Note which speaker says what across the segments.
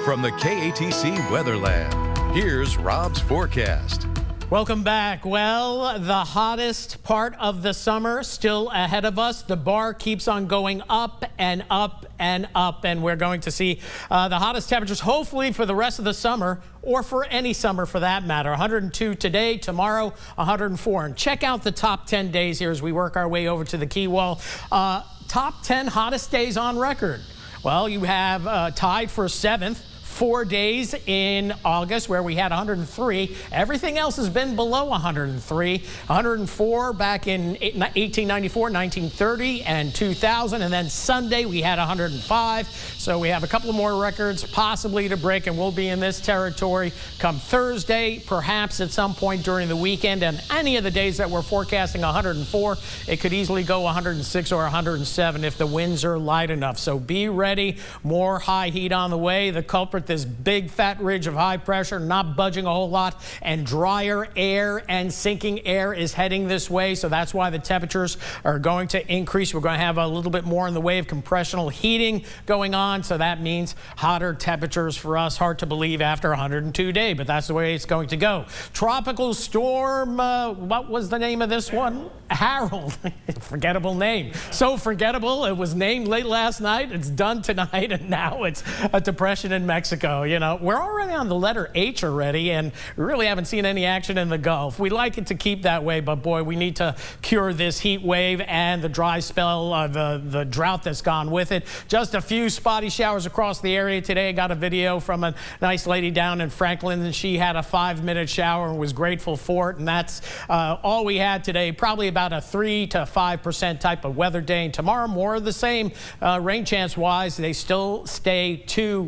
Speaker 1: From the KATC Weatherland, here's Rob's forecast.
Speaker 2: Welcome back. Well, the hottest part of the summer still ahead of us. The bar keeps on going up and up and up, and we're going to see the hottest temperatures hopefully for the rest of the summer, or for any summer for that matter. 102 today, tomorrow 104. And check out the top 10 days here as we work our way over to the key wall. Top 10 hottest days on record. Well, you have tied for 7th. 4 days in August where we had 103. Everything else has been below 103. 104 back in 1894, 1930, and 2000. And then Sunday we had 105. So we have a couple of more records possibly to break, and we'll be in this territory come Thursday, perhaps at some point during the weekend. And any of the days that we're forecasting 104, it could easily go 106 or 107 if the winds are light enough. So be ready. More high heat on the way. The culprit, this big fat ridge of high pressure, not budging a whole lot, and drier air and sinking air is heading this way. So that's why the temperatures are going to increase. We're going to have a little bit more in the way of compressional heating going on. So that means hotter temperatures for us. Hard to believe after 102 days, but that's the way it's going to go. Tropical storm, what was the name of this one? Harold. Forgettable name. So forgettable. It was named late last night. It's done tonight, and now it's a depression in Mexico. You know, we're already on the letter H already, and we really haven't seen any action in the Gulf. We like it to keep that way, but boy, we need to cure this heat wave and the dry spell, the drought that's gone with it. Just a few spotty showers across the area today. I got a video from a nice lady down in Franklin, and she had a 5-minute shower and was grateful for it, and that's all we had today. Probably about a 3 to 5% type of weather day, and tomorrow more of the same. Rain chance wise, they still stay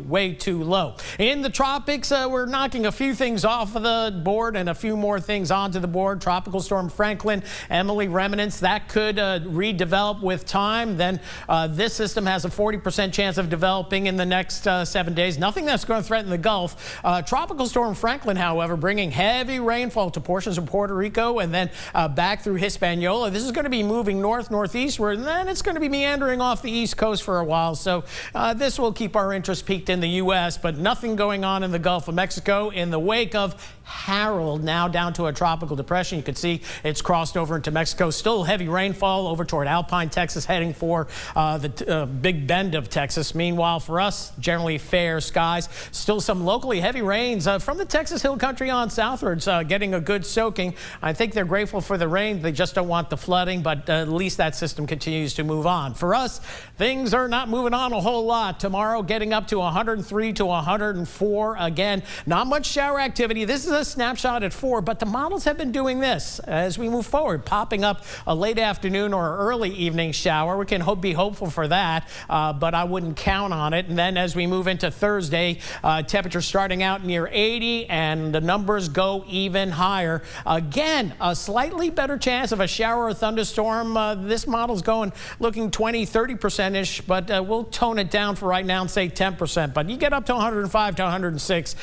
Speaker 2: way too low. In the tropics, we're knocking a few things off of the board and a few more things onto the board. Tropical storm Franklin, Emily remnants, that could redevelop with time. Then this system has a 40% chance of developing in the next 7 days. Nothing that's going to threaten the Gulf. Tropical storm Franklin, however, bringing heavy rainfall to portions of Puerto Rico and then back through Hispaniola. This is going to be moving northeastward, and then it's going to be meandering off the east coast for a while. So this will keep our interest peaked in the U.S., but nothing going on in the Gulf of Mexico. In the wake of Harold, now down to a tropical depression, you can see it's crossed over into Mexico. Still heavy rainfall over toward Alpine, Texas, heading for the Big Bend of Texas. Meanwhile, for us, generally fair skies. Still some locally heavy rains from the Texas Hill Country on southwards, getting a good soaking. I think they're grateful for the rain. They just don't want the flooding, but at least that system continues to move on. For us, things are not moving on a whole lot. Tomorrow, getting up to 103 to 104. Again, not much shower activity. This is a snapshot at 4, but the models have been doing this as we move forward, popping up a late afternoon or early evening shower. We can be hopeful for that, but I wouldn't count on it. And then as we move into Thursday, temperatures starting out near 80, and the numbers go even higher. Again, a slightly better chance of a shower or thunderstorm. This model's looking 20-30%-ish, but we'll tone it down for right now and say 10%. But you get up to 105 to 106,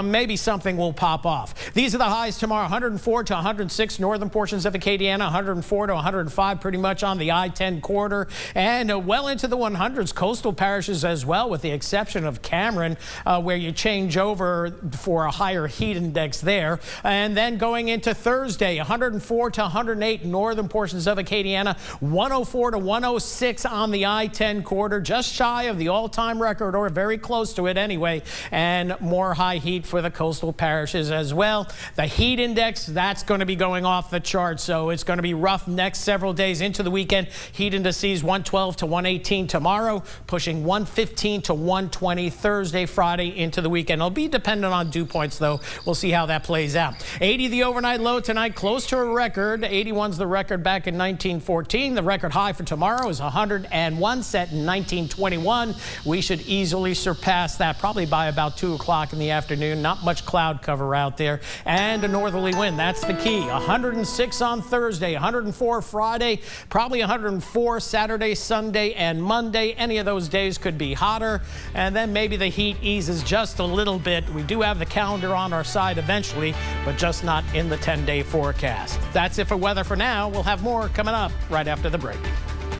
Speaker 2: maybe something will pop off. These are the highs tomorrow: 104 to 106 northern portions of Acadiana, 104 to 105 pretty much on the I-10 corridor, and well into the 100s coastal parishes as well, with the exception of Cameron, where you change over for a higher heat index there. And then going into Thursday, 104 to 108 northern portions of Acadiana, 104 to 106 on the I-10 corridor, just shy of the all-time record, or very close to it anyway, and more high heat for the coastal parishes as well. The heat index, that's going to be going off the chart, so it's going to be rough next several days into the weekend. Heat indices 112 to 118 tomorrow, pushing 115 to 120 Thursday, Friday into the weekend. It'll be dependent on dew points, though. We'll see how that plays out. 80 the overnight low tonight, close to a record. 81's the record back in 1914. The record high for tomorrow is 101, set in 1921. We should easily surpass that, probably by about 2 o'clock in the afternoon. Not much cloud cover out there, and a northerly wind. That's the key. 106 on Thursday, 104 Friday, probably 104 Saturday, Sunday, and Monday. Any of those days could be hotter, and then maybe the heat eases just a little bit. We do have the calendar on our side eventually, but just not in the 10-day forecast. That's it for weather for now. We'll have more coming up right after the break.